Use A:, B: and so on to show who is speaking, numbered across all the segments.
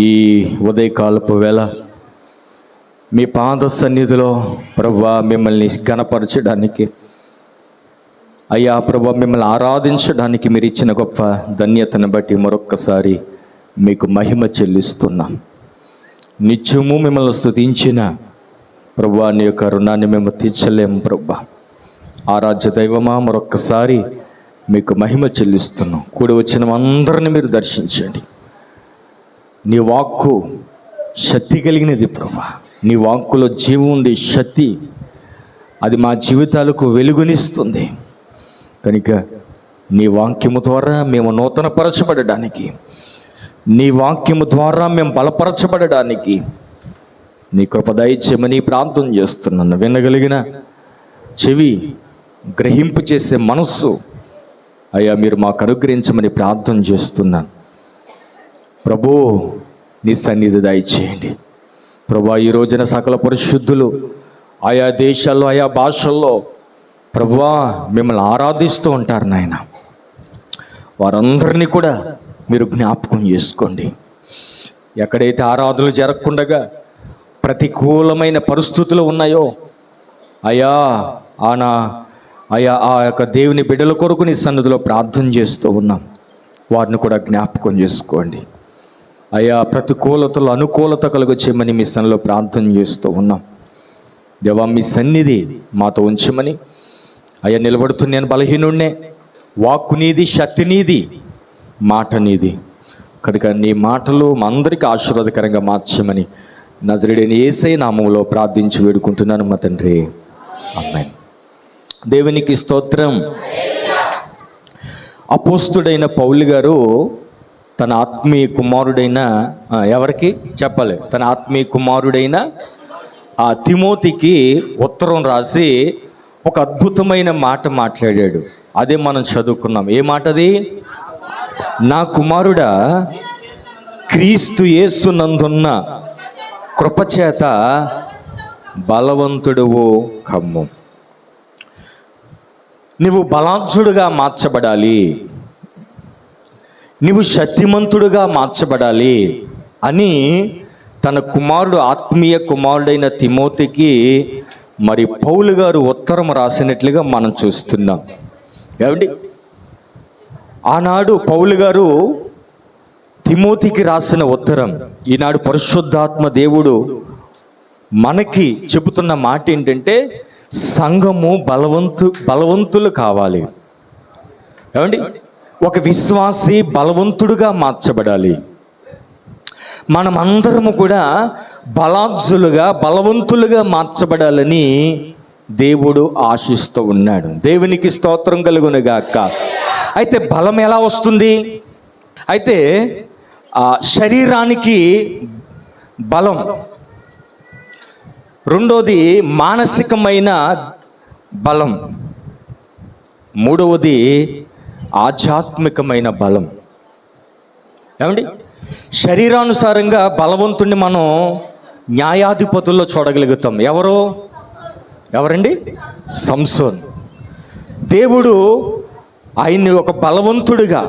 A: ఈ ఉదయకాలపు వేళ మీ పాద సన్నిధిలో ప్రభువా మిమ్మల్ని ఘనపరచడానికి, అయ్యా ప్రభువా మిమ్మల్ని ఆరాధించడానికి మీరు ఇచ్చిన గొప్ప ధన్యతను బట్టి మరొక్కసారి మీకు మహిమ చెల్లిస్తున్నాం. నిత్యము మిమ్మల్ని స్తుతించిన ప్రభువా నీ యొక్క రుణాన్ని మేము తీర్చలేము. ప్రభువా ఆరాధ్య దైవమా, మరొక్కసారి మీకు మహిమ చెల్లిస్తున్నాం. కూడి వచ్చిన అందరిని మీరు దర్శించండి. నీ వాక్కు శక్తి కలిగినది ప్రభువా. నీ వాక్కులో జీవం ఉంది, శక్తి. అది మా జీవితాలకు వెలుగునిస్తుంది. కనుక నీ వాక్యము ద్వారా మేము నూతనపరచబడడానికి, నీ వాక్యము ద్వారా మేము బలపరచబడడానికి నీ కృప దయచేయమని ప్రార్థన చేస్తున్నాను. వినగలిగిన చెవి, గ్రహింపు చేసే మనస్సు అయ్యా మీరు మాకు అనుగ్రహించమని ప్రార్థన చేస్తున్నాను. ప్రభు నీ సన్నిధి దయచేయండి. ప్రభు ఈ రోజున సకల పరిశుద్ధులు ఆయా దేశాల్లో, ఆయా భాషల్లో ప్రభువా మిమ్మల్ని ఆరాధిస్తూ ఉంటారు నాయన. వారందరినీ కూడా మీరు జ్ఞాపకం చేసుకోండి. ఎక్కడైతే ఆరాధనలు జరగకుండగా ప్రతికూలమైన పరిస్థితులు ఉన్నాయో అయ్యా ఆ యొక్క దేవుని బిడ్డల కొరకు నీ సన్నిధిలో ప్రార్థన చేస్తూ ఉన్నాం. వారిని కూడా జ్ఞాపకం చేసుకోండి అయ్యా. ప్రతికూలతలు అనుకూలత కలుగ చేయమని మీ సన్నిధిలో ప్రార్థన చేస్తూ ఉన్నాం. దేవా మీ సన్నిధి మాతో ఉంచమని అయ్యా. నిలబడుతున్నాను బలహీనుడినే, వాక్కు నీది, శక్తి నీది, మాట నీది. కనుక నీ మాటలు మా అందరికీ ఆశీర్వాదకరంగా మార్చమని నజరేయుడైన యేసయ్య నామములో ప్రార్థించి వేడుకుంటున్నాను మా తండ్రి, ఆమేన్. దేవునికి స్తోత్రం. అపోస్తుడైన పౌలు గారు తన ఆత్మీయ కుమారుడైన ఎవరికి చెప్పాలి, తన ఆత్మీయ కుమారుడైన ఆ తిమోతికి ఉత్తరం రాసి ఒక అద్భుతమైన మాట మాట్లాడాడు. అదే మనం చదువుకున్నాం. ఏ మాట అది? నా కుమారుడా, క్రీస్తు యేసు నందున్న కృపచేత బలవంతుడువు కమ్ము. నువ్వు బలాఢ్యుడుగా మార్చబడాలి, నువ్వు శక్తిమంతుడుగా మార్చబడాలి అని తన కుమారుడు, ఆత్మీయ కుమారుడైన తిమోతికి మరి పౌలు గారు ఉత్తరం రాసినట్లుగా మనం చూస్తున్నాం. ఏమండి, ఆనాడు పౌలు గారు తిమోతికి రాసిన ఉత్తరం, ఈనాడు పరిశుద్ధాత్మ దేవుడు మనకి చెబుతున్న మాట ఏంటంటే సంఘము బలవంతులు కావాలి. ఏమండి, ఒక విశ్వాసి బలవంతుడుగా మార్చబడాలి. మనమందరము కూడా బలాఢ్యులుగా, బలవంతులుగా మార్చబడాలని దేవుడు ఆశిస్తూ ఉన్నాడు. దేవునికి స్తోత్రం కలుగునుగాక. అయితే బలం ఎలా వస్తుంది? అయితే శరీరానికి బలం, రెండోది మానసికమైన బలం, మూడవది ఆధ్యాత్మికమైన బలం. ఏమండి, శరీరానుసారంగా బలవంతుణ్ణి మనం న్యాయాధిపతుల్లో చూడగలుగుతాం. ఎవరండి? సంసోన్. దేవుడు ఆయన్ని ఒక బలవంతుడిగా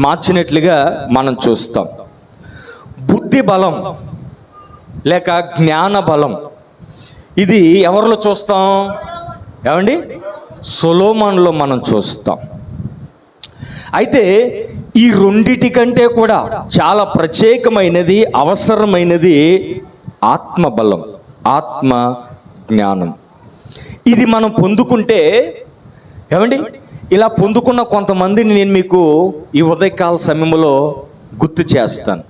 A: మార్చినట్లుగా మనం చూస్తాం. బుద్ధి బలం లేక జ్ఞాన బలం, ఇది ఎవరిలో చూస్తాం? ఏమండి, సొలొమోనులో మనం చూస్తాం. అయితే ఈ రెండిటి కంటే కూడా చాలా ప్రత్యేకమైనది, అవసరమైనది ఆత్మ బలం, ఆత్మ జ్ఞానం. ఇది మనం పొందుకుంటే, ఏమండి, ఇలా పొందుకున్న కొంతమందిని నేను మీకు ఈ ఉదయకాల సమయంలో గుర్తు చేస్తాను.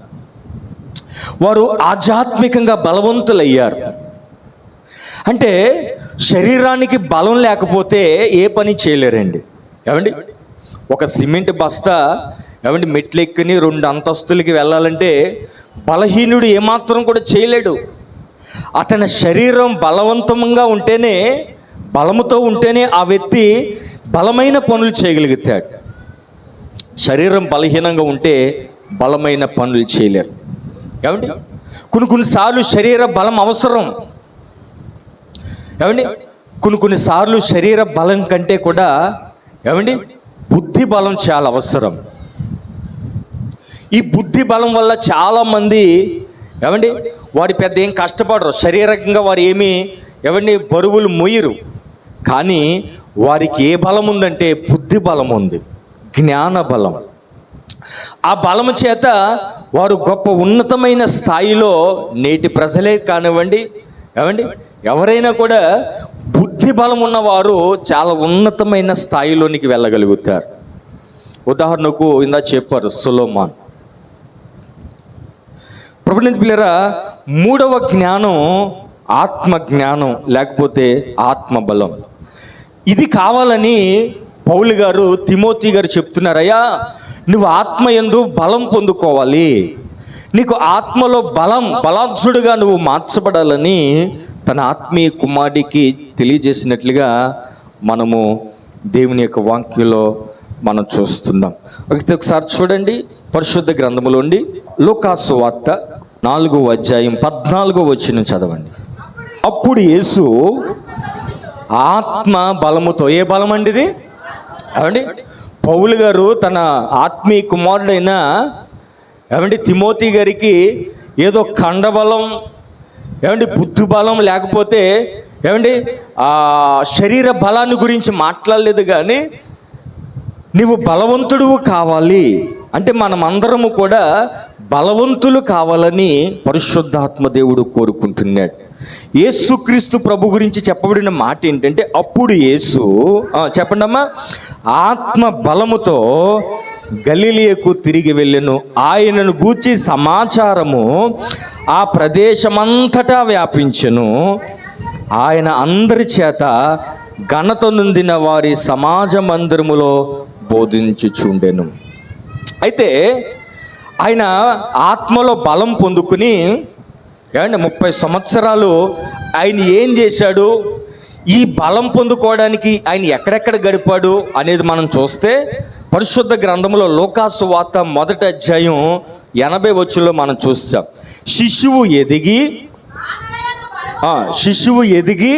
A: వారు ఆధ్యాత్మికంగా బలవంతులయ్యారు. అంటే శరీరానికి బలం లేకపోతే ఏ పని చేయలేరండి. ఏమండి, ఒక సిమెంట్ బస్తా ఏమండి మెట్లు ఎక్కిని 2 అంతస్తులకి వెళ్ళాలంటే బలహీనుడు ఏమాత్రం కూడా చేయలేడు. అతని శరీరం బలవంతంగా ఉంటేనే, బలముతో ఉంటేనే ఆ వ్యక్తి బలమైన పనులు చేయగలుగుతాడు. శరీరం బలహీనంగా ఉంటే బలమైన పనులు చేయలేరు. ఏమండి, కొన్నిసార్లు శరీర బలం అవసరం. ఏమండి, కొన్నిసార్లు శరీర బలం కంటే కూడా ఏమండి బుద్ధి బలం చాలా అవసరం. ఈ బుద్ధి బలం వల్ల చాలామంది ఏమండి వారి పెద్ద ఏం కష్టపడరు, శారీరకంగా వారు ఏమీ ఏమండి బరువులు మోయరు. కానీ వారికి ఏ బలం ఉందంటే బుద్ధి బలం ఉంది, జ్ఞాన బలం. ఆ బలము చేత వారు గొప్ప ఉన్నతమైన స్థాయిలో, నేటి ప్రజలే కానివ్వండి ఏమండి ఎవరైనా కూడా బుద్ధి బలం ఉన్నవారు చాలా ఉన్నతమైన స్థాయిలోనికి వెళ్ళగలుగుతారు. ఉదాహరణకు ఇందా చెప్పారు సొలొమోన్. ప్రభునందు పిల్లరా, మూడవ జ్ఞానం ఆత్మ జ్ఞానం లేకపోతే ఆత్మ బలం. ఇది కావాలని పౌలు గారు తిమోతి గారు చెప్తున్నారయ్యా, నువ్వు ఆత్మయందు బలం పొందుకోవాలి, నీకు ఆత్మలో బలాత్సుడుగా నువ్వు మార్చబడాలని తన ఆత్మీయ కుమారుడికి తెలియజేసినట్లుగా మనము దేవుని యొక్క వాక్యంలో మనం చూస్తున్నాం. ఒకసారి చూడండి, పరిశుద్ధ గ్రంథములోండి లూకాసు వార్త 4వ అధ్యాయం 14వ వచనం చదవండి. అప్పుడు యేసు ఆత్మ బలముతో, ఏ బలం అండి ఇది ఏమండి? పౌలు గారు తన ఆత్మీయ కుమారుడైన ఏమండి తిమోతి గారికి ఏదో కండబలం ఏమండి బుద్ధి బలం లేకపోతే ఏమండి శరీర బలాన్ని గురించి మాట్లాడలేదు. కానీ నీవు బలవంతుడు కావాలి అంటే మనమందరము కూడా బలవంతులు కావాలని పరిశుద్ధాత్మ దేవుడు కోరుకుంటున్నాడు. యేసుక్రీస్తు ప్రభు గురించి చెప్పబడిన మాట ఏంటంటే, అప్పుడు యేసు చెప్పండి అమ్మా, ఆత్మ బలముతో గలిలయకు తిరిగి వెళ్ళెను. ఆయనను గూర్చి సమాచారము ఆ ప్రదేశమంతటా వ్యాపించెను. ఆయన అందరి చేత ఘనత నొందిన వారి సమాజ మందిరములో బోధించుచుండెను. అయితే ఆయన ఆత్మలో బలం పొందుకుని 30 సంవత్సరాలు ఆయన ఏం చేశాడు, ఈ బలం పొందుకోవడానికి ఆయన ఎక్కడెక్కడ గడిపాడు అనేది మనం చూస్తే పరిశుద్ధ గ్రంథంలో లూకాసు వార్త 1వ అధ్యాయం 80వ వచనంలో మనం చూస్తాం. శిశువు ఎదిగి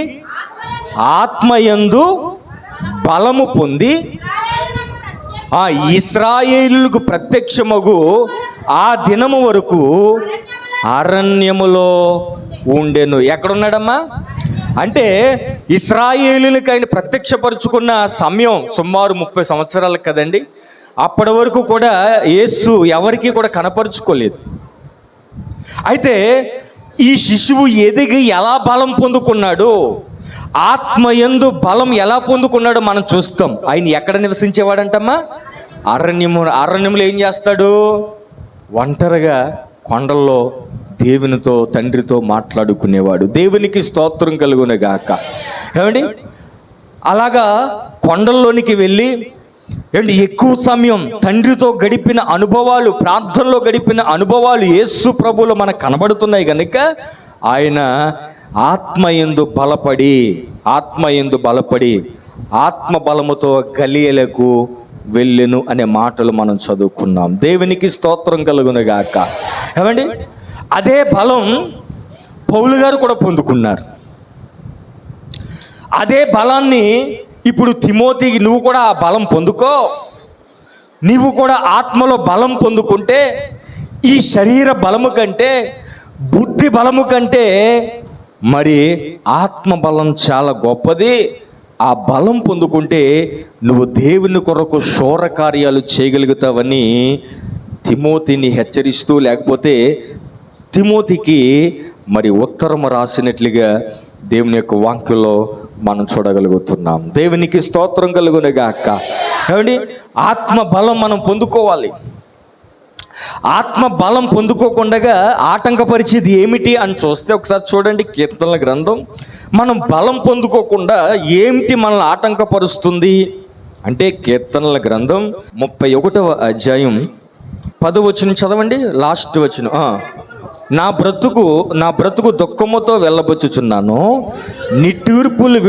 A: ఆత్మయందు బలము పొంది ఇశ్రాయేలులకు ప్రత్యక్షమగు ఆ దినము వరకు అరణ్యములో ఉండెను. ఎక్కడున్నాడమ్మా అంటే ఇశ్రాయేలులకు ఆయన ప్రత్యక్షపరుచుకున్న సమయం సుమారు 30 సంవత్సరాలు కదండి. అప్పటి వరకు కూడా యేసు ఎవరికి కూడా కనపరుచుకోలేదు. అయితే ఈ శిశువు ఎదిగి ఎలా బలం పొందుకున్నాడు, ఆత్మయందు బలం ఎలా పొందుకున్నాడో మనం చూస్తాం. ఆయన ఎక్కడ నివసించేవాడంటమ్మా? అరణ్యంలో ఏం చేస్తాడు? ఒంటరిగా కొండల్లో దేవునితో తండ్రితో మాట్లాడుకునేవాడు. దేవునికి స్తోత్రం కలుగునగాక. ఏమండి అలాగా కొండల్లోనికి వెళ్ళి ఎక్కువ సమయం తండ్రితో గడిపిన అనుభవాలు, ప్రార్థనలో గడిపిన అనుభవాలు యేసు ప్రభువులో మనకు కనబడుతున్నాయి కనుక ఆయన ఆత్మయందు బలపడి ఆత్మ బలముతో గలిలయకు వెళ్ళెను అనే మాటలు మనం చదువుకున్నాం. దేవునికి స్తోత్రం కలుగునగాక. ఏమండి అదే బలం పౌలు గారు కూడా పొందుకున్నారు. అదే బలాన్ని ఇప్పుడు తిమోతికి నువ్వు కూడా ఆ బలం పొందుకో. నీవు కూడా ఆత్మలో బలం పొందుకుంటే ఈ శరీర బలము కంటే, బుద్ధి బలము కంటే మరి ఆత్మ బలం చాలా గొప్పది. ఆ బలం పొందుకుంటే నువ్వు దేవుని కొరకు శూర కార్యాలు చేయగలుగుతావని తిమోతిని హెచ్చరిస్తూ, లేకపోతే తిమోతికి మరి ఉత్తరం రాసినట్లుగా దేవుని యొక్క వాక్యంలో మనం చూడగలుగుతున్నాం. దేవునికి స్తోత్రం కలుగునగాక. ఏమండి ఆత్మ బలం మనం పొందుకోవాలి. ఆత్మ బలం పొందుకోకుండా ఆటంకపరిచేది ఏమిటి అని చూస్తే ఒకసారి చూడండి కీర్తనల గ్రంథం. మనం బలం పొందుకోకుండా ఏమిటి మనల్ని ఆటంకపరుస్తుంది అంటే కీర్తనల గ్రంథం 31వ అధ్యాయం 10వ వచనం చదవండి. లాస్ట్ వచనం, నా బ్రతుకు దుఃఖముతో వెళ్ళబుచ్చుచున్నాను, నిట్టూర్పులు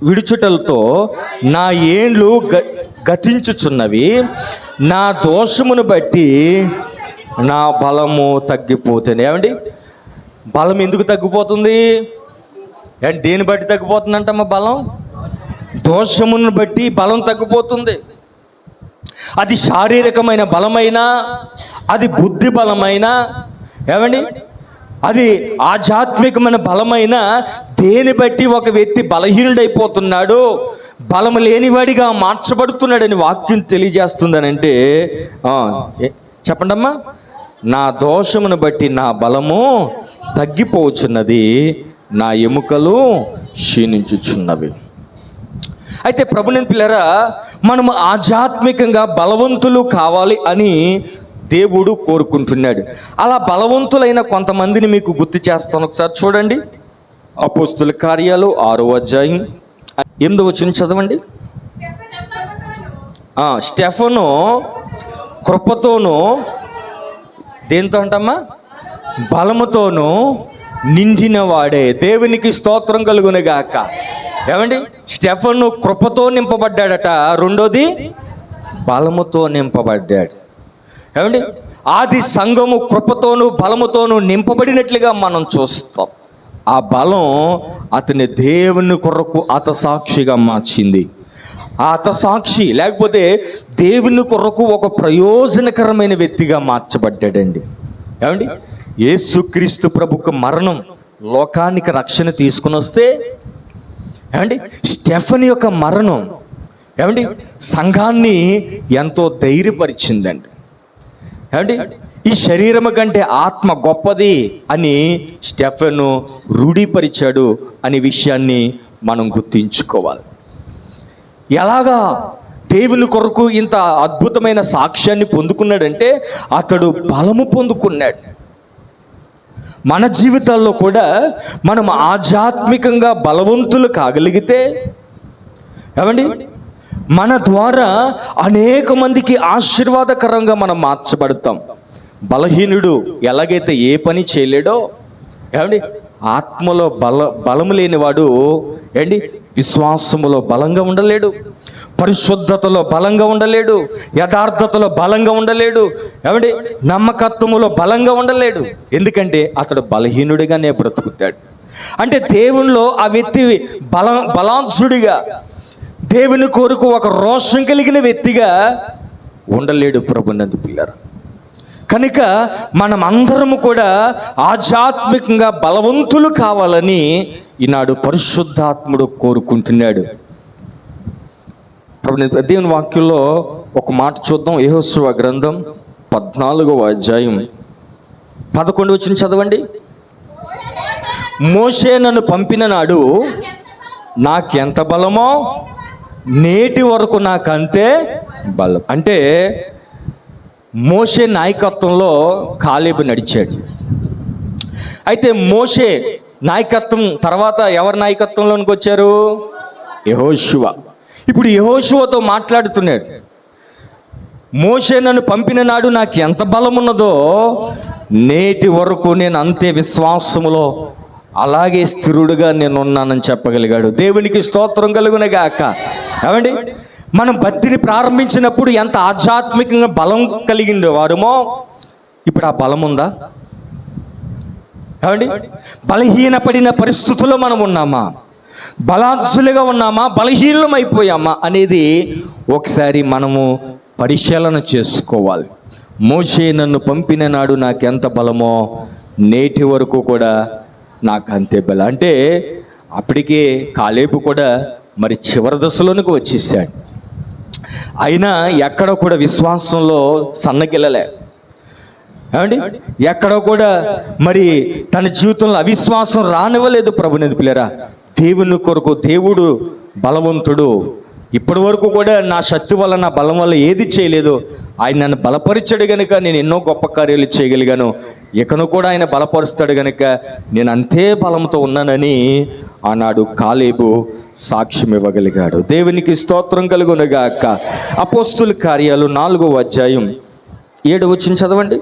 A: విడుచుటలతో నా ఏండ్లు గతించుచున్నవి, నా దోషమును బట్టి నా బలము తగ్గిపోతుంది. ఏమండి బలం ఎందుకు తగ్గిపోతుంది? దేని బట్టి తగ్గిపోతుందంటమ్మా బలం? దోషమును బట్టి బలం తగ్గిపోతుంది. అది శారీరకమైన బలమైన, అది బుద్ధి బలమైన, ఏమండి అది ఆధ్యాత్మికమైన బలమైన, దేని బట్టి ఒక వ్యక్తి బలహీనుడైపోతున్నాడు, బలము లేనివాడిగా మార్చబడుతున్నాడని వాక్యం తెలియజేస్తుందనంటే చెప్పండమ్మా, నా దోషమును బట్టి నా బలము తగ్గిపోవచ్చున్నది, నా ఎముకలు క్షీణించుచున్నవి. అయితే ప్రభుని పిల్లరా, మనము ఆధ్యాత్మికంగా బలవంతులు కావాలి అని దేవుడు కోరుకుంటున్నాడు. అలా బలవంతులైన కొంతమందిని మీకు గుర్తు చేస్తాను, ఒకసారి చూడండి. అపోస్తుల కార్యాలు 6వ అధ్యాయం 8వ వచనం చదవండి. స్టెఫను కృపతోనూ దేంతో అంటమ్మా, బలముతోనూ నిండిన వాడే. దేవునికి స్తోత్రం కలుగునుగాక. ఏమండి, స్టెఫను కృపతో నింపబడ్డాడట, రెండోది బలముతో నింపబడ్డాడు. ఏమండి, ఆది సంఘము కృపతోనూ బలముతోనూ నింపబడినట్లుగా మనం చూస్తాం. ఆ బలం అతని దేవుని కొరకు హతసాక్షిగా మార్చింది. ఆ హతసాక్షి లేకపోతే దేవుని కొరకు ఒక ప్రయోజనకరమైన వ్యక్తిగా మార్చబడ్డాడండి. ఏమండి, యేసుక్రీస్తు ప్రభుకు మరణం లోకానికి రక్షణ తీసుకుని వస్తే, ఏమండి స్టెఫన్ యొక్క మరణం ఏమండి సంఘాన్ని ఎంతో ధైర్యపరిచిందండి. ఏమండి, ఈ శరీరము కంటే ఆత్మ గొప్పది అని స్టెఫను రూఢీపరిచాడు అనే విషయాన్ని మనం గుర్తించుకోవాలి. ఎలాగా దేవుని కొరకు ఇంత అద్భుతమైన సాక్ష్యాన్ని పొందుకున్నాడంటే అతడు బలము పొందుకున్నాడు. మన జీవితాల్లో కూడా మనం ఆధ్యాత్మికంగా బలవంతులు కాగలిగితే, ఏమండి మన ద్వారా అనేక మందికి ఆశీర్వాదకరంగా మనం మార్చబడతాం. బలహీనుడు ఎలాగైతే ఏ పని చేయలేడో, ఏమండి ఆత్మలో బలము లేనివాడు ఏంటి విశ్వాసములో బలంగా ఉండలేడు, పరిశుద్ధతలో బలంగా ఉండలేడు, యథార్థతలో బలంగా ఉండలేడు, ఏమండి నమ్మకత్వములో బలంగా ఉండలేడు. ఎందుకంటే అతడు బలహీనుడిగానే బ్రతుకుతాడు. అంటే దేవునిలో ఆ వ్యక్తి బలాంశుడిగా, దేవుని కొరకు ఒక రోషం కలిగిన వ్యక్తిగా ఉండలేడు. ప్రభునందు పిల్లరా, కనుక మనం అందరము కూడా ఆధ్యాత్మికంగా బలవంతులు కావాలని ఈనాడు పరిశుద్ధాత్ముడు కోరుకుంటున్నాడు. దేవుని వాక్యంలో ఒక మాట చూద్దాం. యెహోషువ గ్రంథం 14వ అధ్యాయం 11వ వచనం చదవండి. మోషే నన్ను పంపిన నాడు నాకెంత బలమో నేటి వరకు నాకంతే బలం. అంటే మోషే నాయకత్వంలో కాలేబు నడిచాడు. అయితే మోషే నాయకత్వం తర్వాత ఎవరి నాయకత్వంలోనికి వచ్చారు? యెహోషువ. ఇప్పుడు యెహోషువతో మాట్లాడుతున్నాడు. మోషే నన్ను పంపిన నాడు నాకు ఎంత బలం ఉన్నదో నేటి వరకు నేను అంతే విశ్వాసములో అలాగే స్థిరుడుగా నేను ఉన్నానని చెప్పగలిగాడు. దేవునికి స్తోత్రం కలుగునగాక. ఏమండి, మనం భక్తిని ప్రారంభించినప్పుడు ఎంత ఆధ్యాత్మికంగా బలం కలిగిందో వారమో ఇప్పుడు ఆ బలం ఉందా? ఏమండి, బలహీనపడిన పరిస్థితుల్లో మనం ఉన్నామా, బలాంశులుగా ఉన్నామా, బలహీనం అయిపోయామా అనేది ఒకసారి మనము పరిశీలన చేసుకోవాలి. మోషే నన్ను పంపిన నాడు నాకెంత బలమో నేటి వరకు కూడా నాకు అంతే బలం. అంటే అప్పటికే కాలేబు కూడా మరి చివరి దశలోనికి వచ్చేసాడు. అయినా ఎక్కడ కూడా విశ్వాసంలో సన్నగిల్లలే. ఏమండి, ఎక్కడ కూడా మరి తన జీవితంలో అవిశ్వాసం రానివ్వలేదు. ప్రభుని పిల్లరా, దేవుని కొరకు దేవుడు బలవంతుడు. ఇప్పటి వరకు కూడా నా శక్తి వల్ల నా బలం వల్ల ఏది చేయలేదు. ఆయన నన్ను బలపరిచాడు కనుక నేను ఎన్నో గొప్ప కార్యాలు చేయగలిగాను. ఇకను కూడా ఆయన బలపరుస్తాడు కనుక నేను అంతే బలంతో ఉన్నానని ఆనాడు కాలేబు సాక్ష్యం ఇవ్వగలిగాడు. దేవునికి స్తోత్రం కలుగునుగాక. అపోస్తుల కార్యాలు 4వ అధ్యాయం 7వ వచనం చదవండి.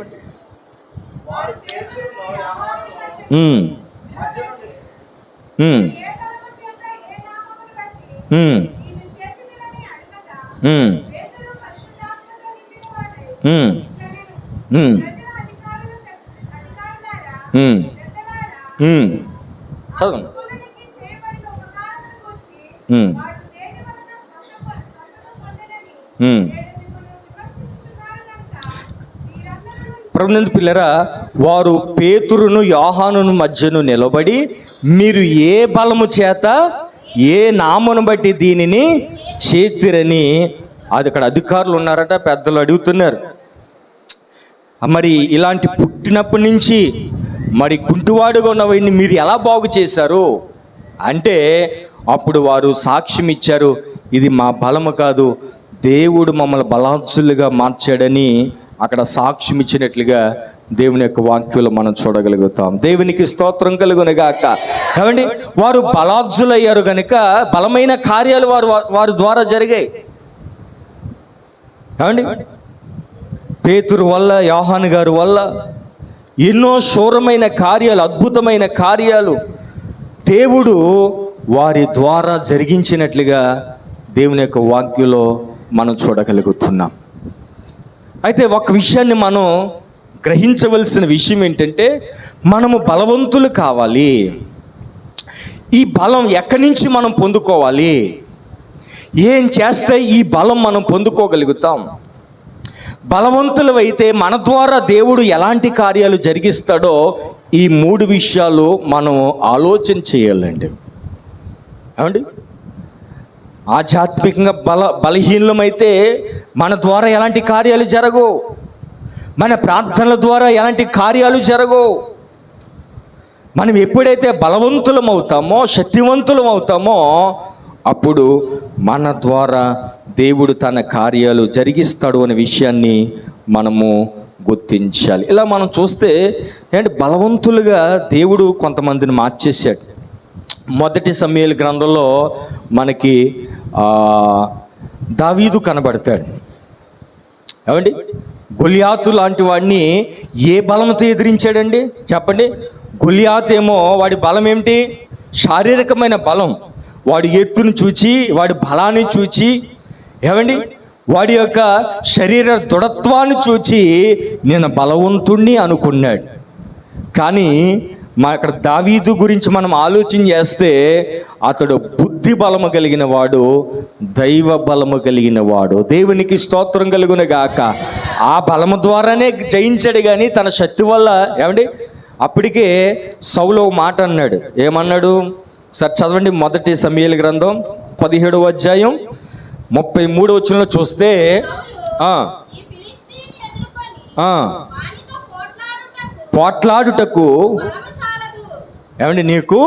A: చదవండి. ప్రభునందు పిల్లరా, వారు పేతురును యోహానును మధ్యను నిలబడి, మీరు ఏ బలము చేత ఏ నామను బట్టి దీనిని చేతిరని, అది అక్కడ అధికారులు ఉన్నారట, పెద్దలు అడుగుతున్నారు. మరి ఇలాంటి పుట్టినప్పటి నుంచి మరి కుంటివాడుగా ఉన్నవాడిని మీరు ఎలా బాగు చేశారు అంటే, అప్పుడు వారు సాక్ష్యం ఇచ్చారు, ఇది మా బలము కాదు, దేవుడు మమ్మల్ని బలాత్సులుగా మార్చాడని అక్కడ సాక్ష్యం ఇచ్చినట్లుగా దేవుని యొక్క వాక్యంలో మనం చూడగలుగుతాం. దేవునికి స్తోత్రం కలుగునుగాక. ఏమండి, వారు బలాత్సులయ్యారు కనుక బలమైన కార్యాలు వారి ద్వారా జరిగాయి. ఏమండి, పేతురు వల్ల, యోహాను గారు వల్ల ఎన్నో శూరమైన కార్యాలు, అద్భుతమైన కార్యాలు దేవుడు వారి ద్వారా జరిగించినట్లుగా దేవుని యొక్క వాక్యంలో మనం చూడగలుగుతున్నాం. అయితే ఒక విషయాన్ని మనం గ్రహించవలసిన విషయం ఏంటంటే, మనము బలవంతులు కావాలి. ఈ బలం ఎక్కడి నుంచి మనం పొందుకోవాలి? ఏం చేస్తే ఈ బలం మనం పొందుకోగలుగుతాం? బలవంతులు అయితే మన ద్వారా దేవుడు ఎలాంటి కార్యాలు జరిగిస్తాడో ఈ 3 విషయాలు మనం ఆలోచన చేయాలండి. ఏమండి, ఆధ్యాత్మికంగా బలహీనమైతే మన ద్వారా ఎలాంటి కార్యాలు జరగవు, మన ప్రార్థనల ద్వారా ఎలాంటి కార్యాలు జరగవు. మనం ఎప్పుడైతే బలవంతులం అవుతామో, శక్తివంతులం అవుతామో, అప్పుడు మన ద్వారా దేవుడు తన కార్యాలు జరిగిస్తాడు అనే విషయాన్ని మనము గుర్తించాలి. ఇలా మనం చూస్తే ఏంటి, బలవంతులుగా దేవుడు కొంతమందిని మార్చేశాడు. మొదటి సమూయేలు గ్రంథంలో మనకి దావీదు కనబడతాడు. ఏమండి, గొలియాతు లాంటి వాడిని ఏ బలంతో ఎదిరించాడండి చెప్పండి. గొలియాతు ఏమో వాడి బలం ఏమిటి? శారీరకమైన బలం. వాడి ఎత్తును చూచి, వాడి బలాన్ని చూచి, ఏమండి, వాడి యొక్క శరీర దృఢత్వాన్ని చూచి నేను బలవంతుణ్ణి అనుకున్నాడు. కానీ అక్కడ దావీదు గురించి మనం ఆలోచన చేస్తే అతడు బుద్ధి బలము కలిగిన వాడు, దైవ బలము కలిగిన వాడు. దేవునికి స్తోత్రం కలుగును గాక. ఆ బలము ద్వారానే జయించాడు కానీ తన శక్తి వల్ల. ఏమండి, అప్పటికే సౌలు మాట అన్నాడు. ఏమన్నాడు? సార్ చదవండి, మొదటి సమూయేలు గ్రంథం 17వ అధ్యాయం 33వ వచనంలో చూస్తే, పోట్లాడుటకు ఏమండి నీకు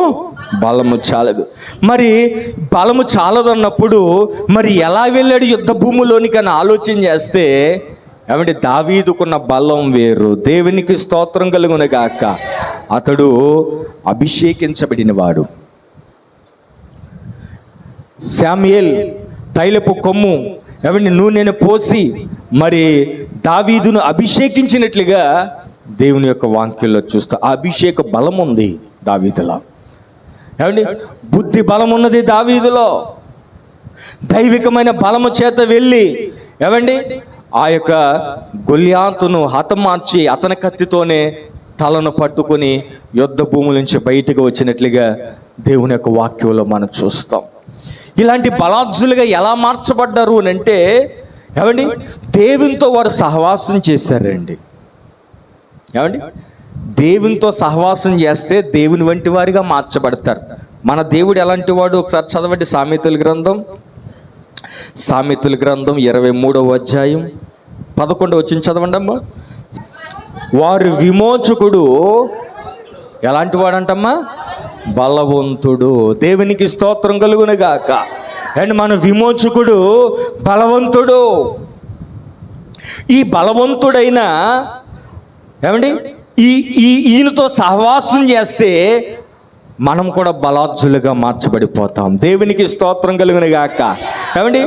A: బలము చాలదు. మరి బలము చాలదు అన్నప్పుడు మరి ఎలా వెళ్ళాడు యుద్ధ భూమిలోనికి అని ఆలోచన చేస్తే, ఏమంటే దావీదుకున్న బలం వేరు. దేవునికి స్తోత్రం కలుగును గాక. అతడు అభిషేకించబడిన వాడు. శామ్యూయేల్ తైలపు కొమ్ము ఏమండి నూనెను పోసి మరి దావీదును అభిషేకించినట్లుగా దేవుని యొక్క వాక్యంలో చూస్తా ఆ అభిషేక బలం ఉంది దావీదులో. ఏమండి, బుద్ధి బలం ఉన్నది దావీదులో. దైవికమైన బలము చేత వెళ్ళి ఏమండి ఆ యొక్క గొలియాతును హతమార్చి అతని కత్తితోనే తలను పట్టుకొని యుద్ధ భూముల నుంచి బయటకు వచ్చినట్లుగా దేవుని యొక్క వాక్యంలో మనం చూస్తాం. ఇలాంటి బలార్జులుగా ఎలా మార్చబడ్డారు అని అంటే, ఏమండి, దేవునితో వారు సహవాసం చేశారండి. ఏమండి, దేవునితో సహవాసం చేస్తే దేవుని వంటి వారిగా మార్చబడతారు. మన దేవుడు ఎలాంటి వాడు? ఒకసారి చదవండి సామెతల గ్రంథం 23వ అధ్యాయం 11వ వచనం చదవండి అమ్మా. వారి విమోచకుడు ఎలాంటి వాడంటమ్మా? బలవంతుడు. దేవునికి స్తోత్రం కలుగును గాక. అండ్ మన విమోచకుడు బలవంతుడు. ఈ బలవంతుడైన ఏమండి ఈయనతో సహవాసం చేస్తే మనం కూడా బలార్జులుగా మార్చబడిపోతాం. దేవునికి స్తోత్రం కలుగును గాక. ఏమండి,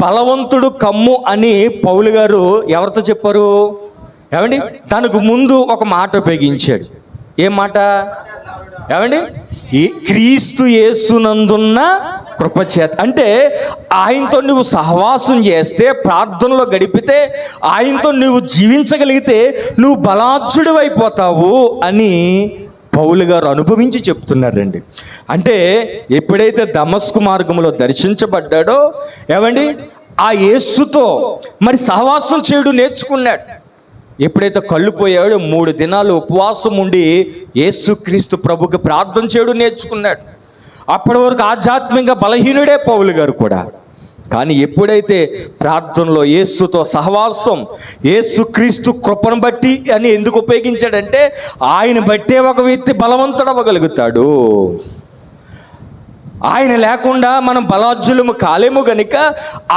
A: బలవంతుడు కమ్ము అని పౌలు గారు ఎవరితో చెప్పారు? ఏమండి, దానికి ముందు ఒక మాట ఉపయోగించాడు. ఏ మాట? ఏమండి, క్రీస్తు యేసునందున్న కృపచేత. అంటే ఆయనతో నువ్వు సహవాసం చేస్తే, ప్రార్థనలో గడిపితే, ఆయనతో నువ్వు జీవించగలిగితే నువ్వు బలార్జుడు అయిపోతావు అని పౌలు గారు అనుభవించి చెప్తున్నారండి. అంటే ఎప్పుడైతే దమస్కు మార్గంలో దర్శించబడ్డాడో ఏమండి ఆ యేసుతో మరి సహవాసం చేయడం నేర్చుకున్నాడు. ఎప్పుడైతే కళ్ళు పోయాడో 3 దినాలు ఉపవాసం ఉండి యేసుక్రీస్తు ప్రభుకి ప్రార్థన చేయడం నేర్చుకున్నాడు. అప్పటి వరకు ఆధ్యాత్మికంగా బలహీనుడే పౌలు గారు కూడా. కానీ ఎప్పుడైతే ప్రార్థనలో యేసుతో సహవాసం, యేసుక్రీస్తు కృపను బట్టి అని ఎందుకు ఉపయోగించాడంటే ఆయన బట్టే ఒక వ్యక్తి బలవంతుడు అవ్వగలుగుతాడు. ఆయన లేకుండా మనం బలార్జులము కాలేము గనుక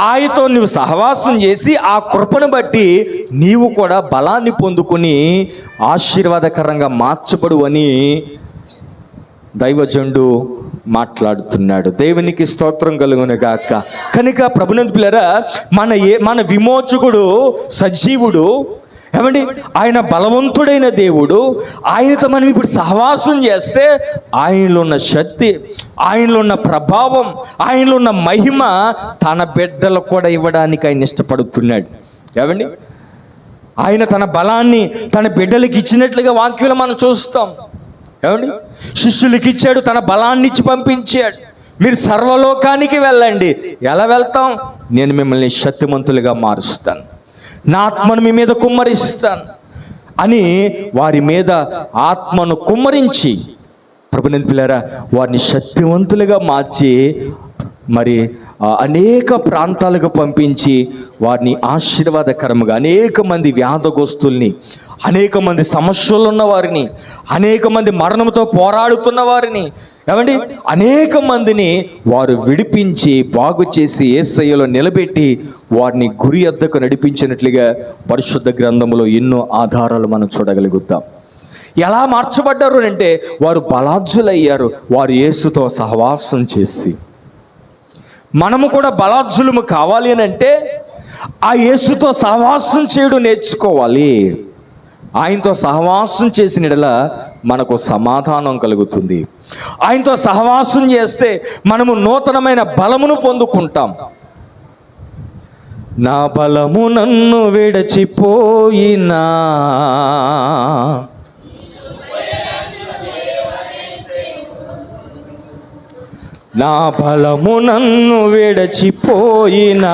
A: ఆయనతో నువ్వు సహవాసం చేసి ఆ కృపను బట్టి నీవు కూడా బలాన్ని పొందుకుని ఆశీర్వాదకరంగా మార్చబడు అని దైవజనుడు మాట్లాడుతున్నాడు. దేవునికి స్తోత్రం కలుగును గాక. కనుక ప్రభునందు పిల్లరా, మన విమోచకుడు సజీవుడు, ఏమండి, ఆయన బలవంతుడైన దేవుడు. ఆయనతో మనం ఇప్పుడు సహవాసం చేస్తే ఆయనలో ఉన్న శక్తి, ఆయనలో ఉన్న ప్రభావం, ఆయనలో ఉన్న మహిమ తన బిడ్డలకు కూడా ఇవ్వడానికి ఆయన ఇష్టపడుతున్నాడు. ఏమండి, ఆయన తన బలాన్ని తన బిడ్డలకి ఇచ్చినట్లుగా వాక్యంలో మనం చూస్తాం. ఏమండి, శిష్యులకి ఇచ్చాడు, తన బలాన్ని ఇచ్చి పంపించాడు. మీరు సర్వలోకానికి వెళ్ళండి. ఎలా వెళ్తాం? నేను మిమ్మల్ని శక్తిమంతులుగా మారుస్తాను, నా ఆత్మను మీ మీద కుమ్మరిస్తాను అని వారి మీద ఆత్మను కుమ్మరించి ప్రభునందు పిల్లరా వారిని శక్తివంతులుగా మార్చి మరి అనేక ప్రాంతాలకు పంపించి వారిని ఆశీర్వాదకరంగా అనేక మంది వ్యాధగ్రస్తుల్ని, అనేక మంది సమస్యలు ఉన్న వారిని, అనేక మంది మరణంతో పోరాడుతున్న వారిని, ఏమండి, అనేక మందిని వారు విడిపించి బాగు చేసి యేసయ్యలో నిలబెట్టి వారిని గురి వద్దకు నడిపించినట్లుగా పరిశుద్ధ గ్రంథంలో ఎన్నో ఆధారాలు మనం చూడగలుగుతాం. ఎలా మార్చబడ్డారు అంటే వారు బలార్జులయ్యారు, వారు యేసుతో సహవాసం చేసి. మనము కూడా బలార్జులము కావాలి అని అంటే ఆ యేసుతో సహవాసం చేయడం నేర్చుకోవాలి. ఆయనతో సహవాసం చేసిన యెడల మనకు సమాధానం కలుగుతుంది. ఆయనతో సహవాసం చేస్తే మనము నూతనమైన బలమును పొందుకుంటాం. నా బలము నన్ను విడచిపోయినా, నా బలము నన్ను విడచిపోయినా,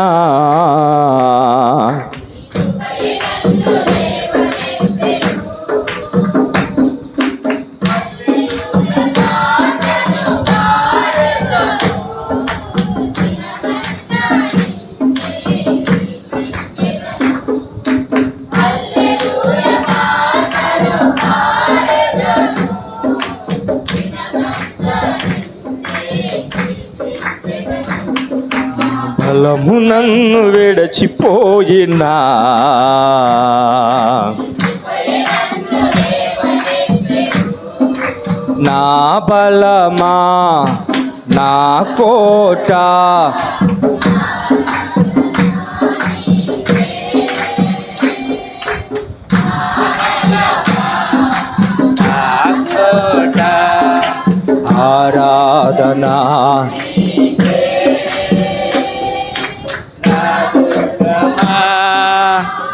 A: బలము నన్ను విడచిపోయినా, నా బలమా నా కోట, ఆరాధనా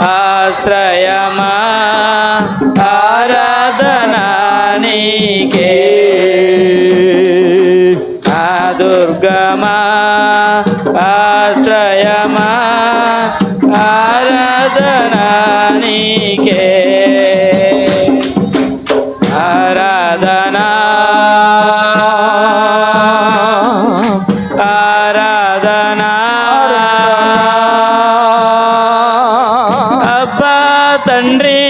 A: ఆశ్రయమా ఆరాధనా నీకే, ఆ దుర్గమా ఆశ్రయమా ఆరాధనా నీకే, ఆరాధనా ఆరాధనా తండ్రి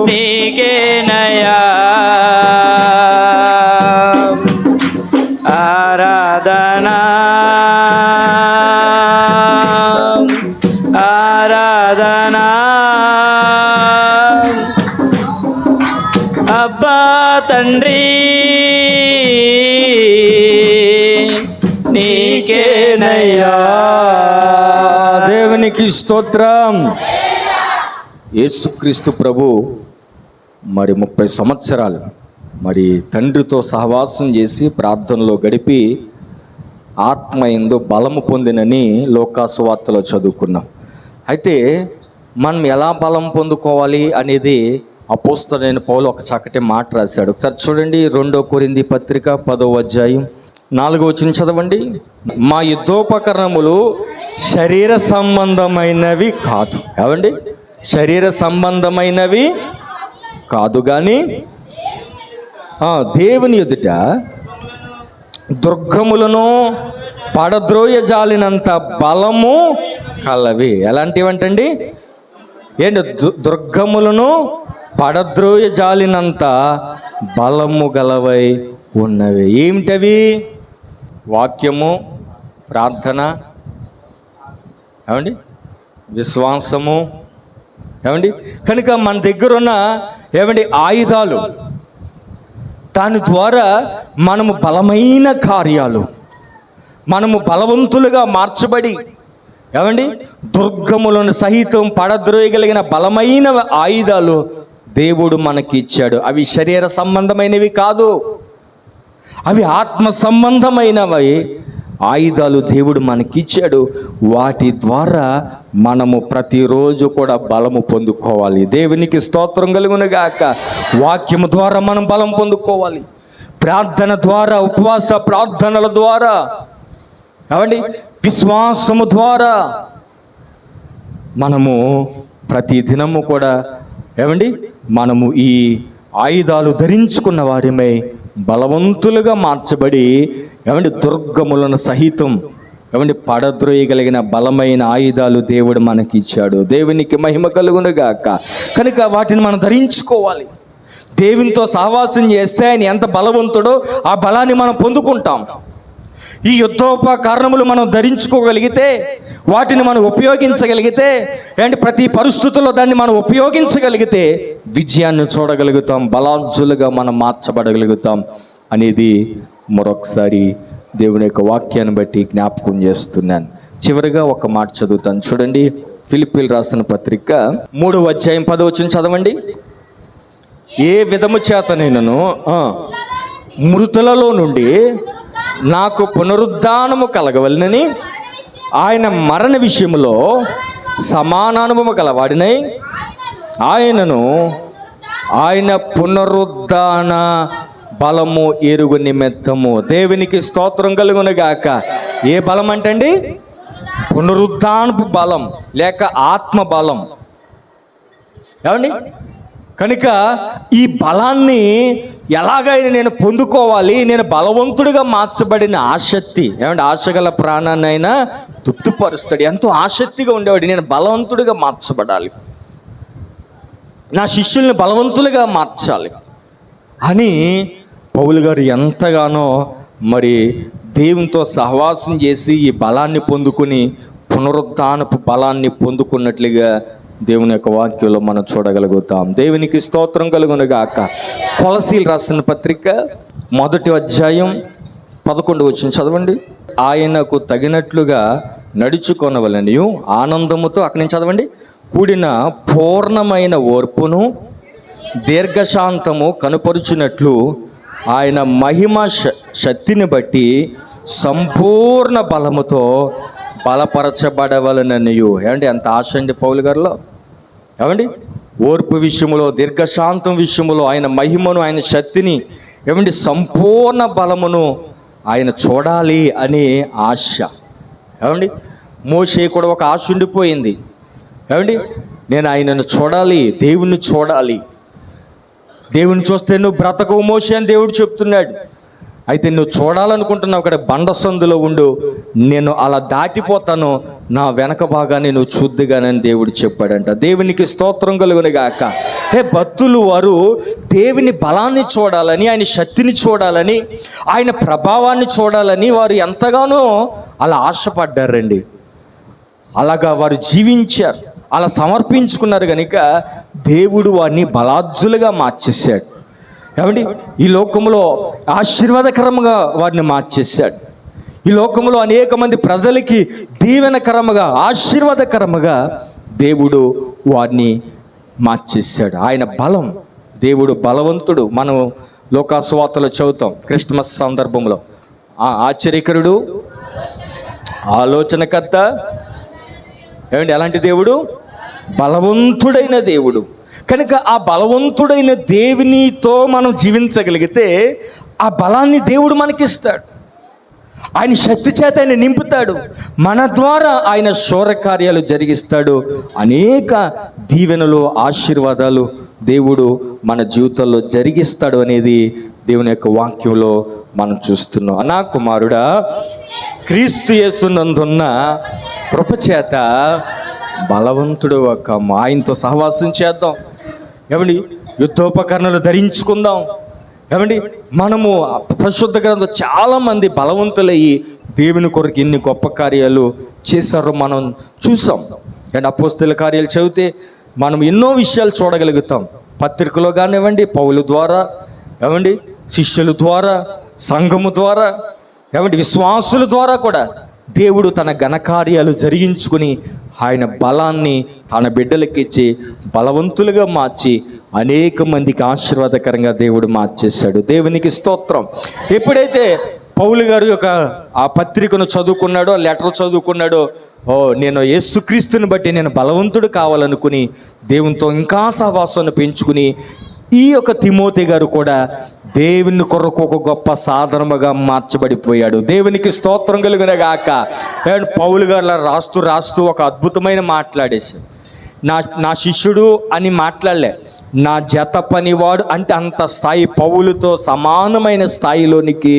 A: నీకేనయా, ఆరాధనా ఆరాధనా అబ్బా తండ్రి నీకేనయ్యా. దేవునికి స్తోత్రం. యేసుక్రీస్తు ప్రభు మరి 30 సంవత్సరాలు మరి తండ్రితో సహవాసం చేసి ప్రార్థనలో గడిపి ఆత్మయందు బలము పొందినని లోకాసు వార్తలో చదువుకున్నాం. అయితే మనం ఎలా బలం పొందుకోవాలి అనేది అపోస్తలుడైన పౌలు ఒక చక్కటి మాట రాశాడు. ఒకసారి చూడండి, 2 కొరింథీ పత్రిక 10వ అధ్యాయం 4వ వచనం చదవండి. మా యుద్ధోపకరణములు శరీర సంబంధమైనవి కాదు. ఏమండి? శరీర సంబంధమైనవి కాదు కానీ దేవుని ఎదుట దుర్గములను పడద్రోయజాలినంత బలము కలవి. ఎలాంటివంటండి? ఏంటి? దుర్గములను పడద్రోయజాలినంత బలము గలవై ఉన్నవి. ఏమిటవి? వాక్యము, ప్రార్థన, ఏమండి, విశ్వాసము, ఏమండి. కనుక మన దగ్గర ఉన్న ఏమండి ఆయుధాలు, దాని ద్వారా మనము బలమైన కార్యాలు, మనము బలవంతులుగా మార్చబడి, ఏమండి, దుర్గములను సహితం పడద్రోయగలిగిన బలమైన ఆయుధాలు దేవుడు మనకి ఇచ్చాడు. అవి శరీర సంబంధమైనవి కాదు, అవి ఆత్మ సంబంధమైనవి ఆయుధాలు దేవుడు మనకిచ్చాడు. వాటి ద్వారా మనము ప్రతిరోజు కూడా బలము పొందుకోవాలి. దేవునికి స్తోత్రం కలుగును గాక. వాక్యము ద్వారా మనం బలం పొందుకోవాలి. ప్రార్థన ద్వారా, ఉపవాస ప్రార్థనల ద్వారా, ఏమండి, విశ్వాసము ద్వారా మనము ప్రతి దినము కూడా, ఏమండి, మనము ఈ ఆయుధాలు ధరించుకున్న వారిమై బలవంతులుగా మార్చబడి, ఏమండి, దుర్గములను సహితం, ఏమండి, పడద్రోయగలిగిన బలమైన ఆయుధాలు దేవుడు మనకి ఇచ్చాడు. దేవునికి మహిమ కలుగును గాక. కనుక వాటిని మనం ధరించుకోవాలి. దేవునితో సహవాసం చేస్తే ఆయన ఎంత బలవంతుడో ఆ బలాన్ని మనం పొందుకుంటాం. ఈ యుద్ధోపకరణములు మనం ధరించుకోగలిగితే, వాటిని మనం ఉపయోగించగలిగితే, ఏంటి, ప్రతి పరిస్థితుల్లో దాన్ని మనం ఉపయోగించగలిగితే విజయాన్ని చూడగలుగుతాం, బలార్జులుగా మనం మార్చబడగలుగుతాం అనేది మరొకసారి దేవుని యొక్క వాక్యాన్ని బట్టి జ్ఞాపకం చేస్తున్నాను. చివరిగా ఒక మాట చదువుతాను, చూడండి. ఫిలిప్పీలు రాసిన పత్రిక 3వ అధ్యాయం 10వ వచనం చదవండి. ఏ విధము చేతనైనను మృతులలో నుండి నాకు పునరుద్ధానము కలగవలనని ఆయన మరణ విషయంలో సమానానుభవం గలవాడినై ఆయనను ఆయన పునరుద్ధాన బలము ఎరుగు నిమిత్తము. దేవునికి స్తోత్రం కలుగును గాక. ఏ బలం అంటండి? పునరుద్ధానపు బలం లేక ఆత్మ బలం. ఏమండి? కనుక ఈ బలాన్ని ఎలాగైనా నేను పొందుకోవాలి, నేను బలవంతుడిగా మార్చబడిన ఆసక్తి, ఏమంటే ఆశగల ప్రాణాన్ని అయినా తృప్తిపరుస్తాడు. ఎంతో ఆసక్తిగా ఉండేవాడు, నేను బలవంతుడిగా మార్చబడాలి, నా శిష్యుల్ని బలవంతులుగా మార్చాలి అని పౌలు గారు ఎంతగానో మరి దేవునితో సహవాసం చేసి ఈ బలాన్ని పొందుకుని పునరుద్ధానపు బలాన్ని పొందుకున్నట్లుగా దేవుని యొక్క వాక్యంలో మనం చూడగలుగుతాం. దేవునికి స్తోత్రం కలుగును గాక. కొలసీలు రాసిన పత్రిక 1వ అధ్యాయం 11వ వచనం చదవండి. ఆయనకు తగినట్లుగా నడుచుకొనవలనియు ఆనందముతో, అక్కడి నుంచి చదవండి, కూడిన పూర్ణమైన ఓర్పును దీర్ఘశాంతము కనుపరుచున్నట్లు ఆయన మహిమ శక్తిని బట్టి సంపూర్ణ బలముతో బలపరచబడవలననియు. ఏమండి, ఎంత ఆశ అండి పౌలు గారిలో. ఏమండి, ఓర్పు విషయములో, దీర్ఘశాంతం విషయములో ఆయన మహిమను, ఆయన శక్తిని, ఏమండి, సంపూర్ణ బలమును ఆయన చూడాలి అనే ఆశ. ఏమండి, మోషే కూడా ఒక ఆశ ఉండిపోయింది. ఏమండి, నేను ఆయనను చూడాలి, దేవుణ్ణి చూడాలి, దేవుని చూస్తే నువ్వు బ్రతకవు మోషే అని దేవుడు చెప్తున్నాడు. అయితే నువ్వు చూడాలనుకుంటున్నావు, అక్కడ బండ సందులో ఉండు, నేను అలా దాటిపోతాను, నా వెనక భాగాన్ని నువ్వు చూద్దుగానని దేవుడు చెప్పాడంట. దేవునికి స్తోత్రం కలుగును గాక. భక్తులు వారు దేవుని బలాన్ని చూడాలని, ఆయన శక్తిని చూడాలని, ఆయన ప్రభావాన్ని చూడాలని వారు ఎంతగానో అలా ఆశపడ్డారండి. అలాగా వారు జీవించారు, అలా సమర్పించుకున్నారు. కనుక దేవుడు వారిని బలార్జులుగా మార్చేశాడు. ఏమండి, ఈ లోకంలో ఆశీర్వాదకరంగా వారిని మార్చేశాడు. ఈ లోకంలో అనేక మంది ప్రజలకి దీవెనకరముగా, ఆశీర్వాదకరముగా దేవుడు వారిని మార్చేశాడు. ఆయన బలం, దేవుడు బలవంతుడు. మనం లోకాసువార్తలో చదువుతాం క్రిస్మస్ సందర్భంలో, ఆశ్చర్యకరుడు, ఆలోచనకర్త. ఏమండి, అలాంటి దేవుడు బలవంతుడైన దేవుడు. కనుక ఆ బలవంతుడైన దేవునితో మనం జీవించగలిగితే ఆ బలాన్ని దేవుడు మనకిస్తాడు. ఆయన శక్తి చేత ఆయన నింపుతాడు. మన ద్వారా ఆయన శూర కార్యాలు జరిగిస్తాడు. అనేక దీవెనలు, ఆశీర్వాదాలు దేవుడు మన జీవితంలో జరిగిస్తాడు అనేది దేవుని యొక్క వాక్యంలో మనం చూస్తున్నాం. నా కుమారుడా, క్రీస్తు యేసునందున్న కృపచేత బలవంతుడు ఒక ఆయనతో సహవాసం చేద్దాం. ఏమండి, యుద్ధోపకరణలు ధరించుకుందాం. ఏమండి, మనము పరిశుద్ధ గ్రంథం చాలామంది బలవంతులయ్యి దేవుని కొరకు ఎన్ని గొప్ప కార్యాలు చేశారో మనం చూసాం. అండ్ అపోస్తల కార్యాలు చదివితే మనం ఎన్నో విషయాలు చూడగలుగుతాం. పత్రికలో కానివ్వండి, పౌలు ద్వారా, ఏమండి శిష్యుల ద్వారా, సంఘము ద్వారా, ఏమండి విశ్వాసుల ద్వారా కూడా దేవుడు తన ఘనకార్యాలు జరిగించుకుని ఆయన బలాన్ని తన బిడ్డలకి ఇచ్చి బలవంతులుగా మార్చి అనేక మందికి ఆశీర్వాదకరంగా దేవుడు మార్చేశాడు. దేవునికి స్తోత్రం. ఎప్పుడైతే పౌలు గారు యొక్క ఆ పత్రికను చదువుకున్నాడో, లెటర్ చదువుకున్నాడో, నేను యేసుక్రీస్తుని బట్టి నేను బలవంతుడు కావాలనుకుని దేవునితో ఇంకా సహవాసాన్ని పెంచుకుని, ఈ యొక్క తిమోతి గారు కూడా దేవుని కొరకు ఒక గొప్ప సాధనముగా మార్చబడిపోయాడు. దేవునికి స్తోత్రం కలుగునగాక. పౌలు గారు రాస్తూ ఒక అద్భుతమైన మాట్లాడేసి, నా శిష్యుడు అని మాట్లాడలే, నా జత పనివాడు అంటే అంత స్థాయి, పౌలుతో సమానమైన స్థాయిలోనికి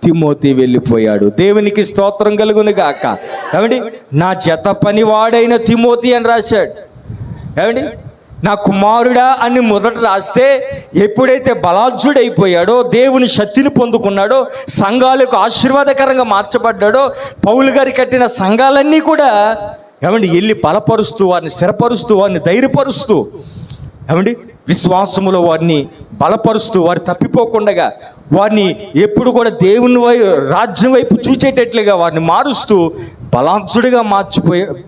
A: తిమోతి వెళ్ళిపోయాడు. దేవునికి స్తోత్రం కలుగునుగాక. ఏమండి, నా జత పనివాడైన తిమోతి అని రాశాడు. ఏమండి, నా కుమారుడా అని మొదట రాస్తే, ఎప్పుడైతే బలాఢ్యుడైపోయాడో, దేవుని శక్తిని పొందుకున్నాడో, సంఘాలకు ఆశీర్వాదకరంగా మార్చబడ్డాడో, పౌలు గారి కట్టిన సంఘాలన్నీ కూడా ఏమండి వెళ్ళి బలపరుస్తూ, వారిని స్థిరపరుస్తూ, వారిని ధైర్యపరుస్తూ, ఏమండి విశ్వాసములో వారిని బలపరుస్తూ, వారు తప్పిపోకుండా వారిని ఎప్పుడు కూడా దేవుని రాజ్యం వైపు చూచేటట్లుగా వారిని మారుస్తూ బలాఢ్యుడిగా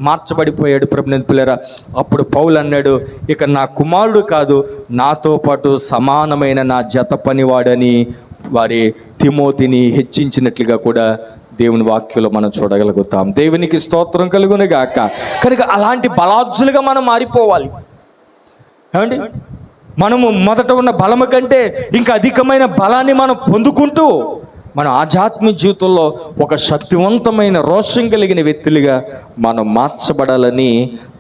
A: మార్చబడిపోయాడు. ప్రభునందు పిల్లరా, అప్పుడు పౌలు అన్నాడు, ఇక నా కుమారుడు కాదు, నాతో పాటు సమానమైన నా జత పనివాడని వారి తిమోతిని హెచ్చించినట్లుగా కూడా దేవుని వాక్యంలో మనం చూడగలుగుతాం. దేవునికి స్తోత్రం కలుగునుగాక. కనుక అలాంటి బలాఢ్యులుగా మనం మారిపోవాలి. ఏమండి, మనము మొదట ఉన్న బలము కంటే ఇంకా అధికమైన బలాన్ని మనం పొందుకుంటూ మన ఆధ్యాత్మిక జీవితంలో ఒక శక్తివంతమైన రోషం కలిగిన వ్యక్తులుగా మనం మార్చబడాలని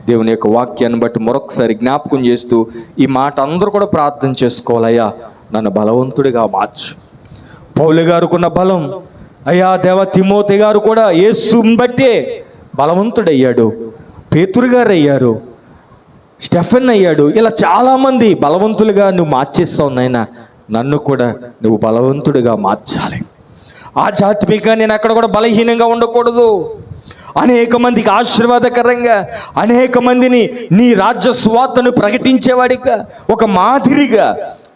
A: దేవుని యొక్క వాక్యాన్ని బట్టి మరొకసారి జ్ఞాపకం చేస్తూ ఈ మాట అందరూ కూడా ప్రార్థన చేసుకోవాలయ్యా, నన్ను బలవంతుడిగా మార్చు. పౌలు గారుకున్న బలం, అయ్యా దేవ తిమోతి గారు కూడా యేసుని బట్టే బలవంతుడయ్యాడు. పేతురు గారు అయ్యారు, స్టెఫెన్ అయ్యాడు. ఇలా చాలామంది బలవంతులుగా నువ్వు మార్చేస్తావు నాయనా, నన్ను కూడా నువ్వు బలవంతుడిగా మార్చాలి. ఆధ్యాత్మికంగా నేను అక్కడ కూడా బలహీనంగా ఉండకూడదు. అనేక మందికి ఆశీర్వాదకరంగా, అనేక మందిని నీ రాజ్య సువార్తను ప్రకటించేవాడిగా, ఒక మాదిరిగా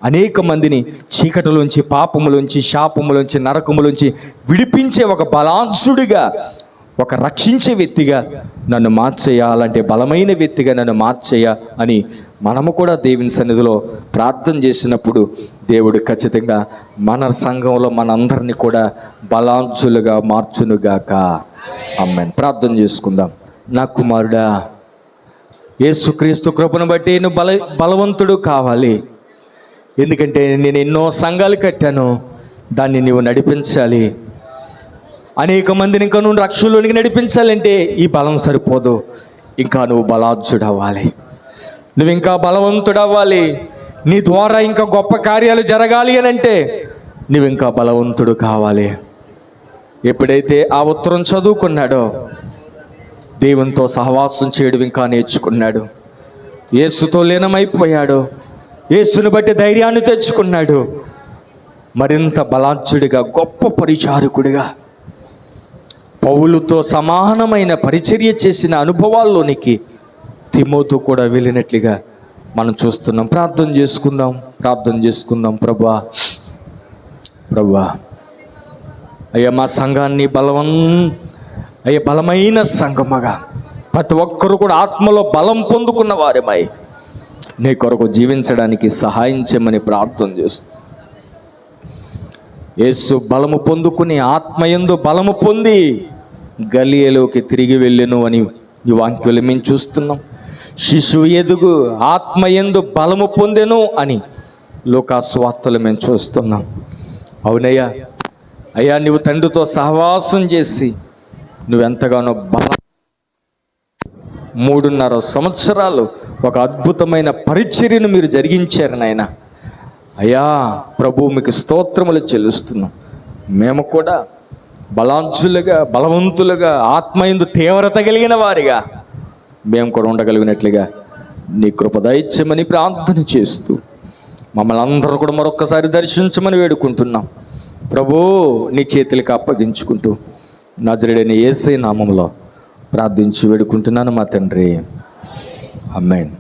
A: అనేక మందిని చీకటిలోంచి, పాపములోంచి, శాపములోంచి, నరకములోంచి విడిపించే ఒక బలాంశుడిగా, ఒక రక్షించే వ్యక్తిగా నన్ను మార్చేయ, అలాంటి బలమైన వ్యక్తిగా నన్ను మార్చేయ అని మనము కూడా దేవుని సన్నిధిలో ప్రార్థన చేసినప్పుడు దేవుడు ఖచ్చితంగా మన సంఘంలో మనందరినీ కూడా బలాంశులుగా మార్చునుగాక. ఆమేన్. ప్రార్థన చేసుకుందాం. నా కుమారుడా, యేసుక్రీస్తు కృపను బట్టి నువ్వు బలవంతుడు కావాలి. ఎందుకంటే నేను ఎన్నో సంఘాలు కట్టాను, దాన్ని నీవు నడిపించాలి. అనేక మందిని ఇంకా నువ్వు రక్షణలోనికి నడిపించాలంటే ఈ బలం సరిపోదు, ఇంకా నువ్వు బలాఢ్యుడవ్వాలి, నువ్వు ఇంకా బలవంతుడవ్వాలి. నీ ద్వారా ఇంకా గొప్ప కార్యాలు జరగాలి అని అంటే నువ్వు ఇంకా బలవంతుడు కావాలి. ఎప్పుడైతే ఆ ఉత్తరం చదువుకున్నాడో, దేవునితో సహవాసం చేయడం ఇంకా నేర్చుకున్నాడు, యేసుతో లీనమైపోయాడు, యేసుని బట్టి ధైర్యాన్ని తెచ్చుకున్నాడు, మరింత బలాఢ్యుడిగా, గొప్ప పరిచారకుడిగా, పౌలుతో సమానమైన పరిచర్య చేసిన అనుభవాల్లోనికి తిమోతి కూడా వెళ్ళినట్లుగా మనం చూస్తున్నాం. ప్రార్థన చేసుకుందాం. ప్రభువా అయ్యా, మా సంఘాన్ని బలమైన సంఘముగా, ప్రతి ఒక్కరు కూడా ఆత్మలో బలం పొందుకున్న వారేమై నీ కొరకు జీవించడానికి సహాయం చేయమని ప్రార్థన చేస్తున్నాం. యేసు బలము పొందుకుని, ఆత్మయందు బలము పొంది గలియలోకి తిరిగి వెళ్ళెను అని ఈ వాక్యంలో మేము చూస్తున్నాం. శిశువు ఎదుగు ఆత్మయందు బలము పొందెను అని లోకా సువార్తలు మేము చూస్తున్నాం. అవునయ్యా, అయ్యా నువ్వు తండ్రితో సహవాసం చేసి నువ్వెంతగానో 3.5 సంవత్సరాలు ఒక అద్భుతమైన పరిచర్యను మీరు జరిగించారు నాయన. అయ్యా ప్రభు మీకు స్తోత్రములు చెల్లిస్తున్నాం. మేము కూడా బలాంచులుగా, బలవంతులుగా, ఆత్మయందు తీవ్రత కలిగిన వారిగా మేము కూడా ఉండగలిగినట్లుగా నీ కృప దయచేయమని ప్రార్థన చేస్తూ మమ్మల్ని అందరూ కూడా మరొక్కసారి దర్శించమని వేడుకుంటున్నాం. ప్రభు నీ చేతులకు అప్పగించుకుంటూ నజరేయుడైన యేసయ్య నామములో ప్రార్థించి వేడుకుంటున్నాను మా తండ్రి. ఆమేన్.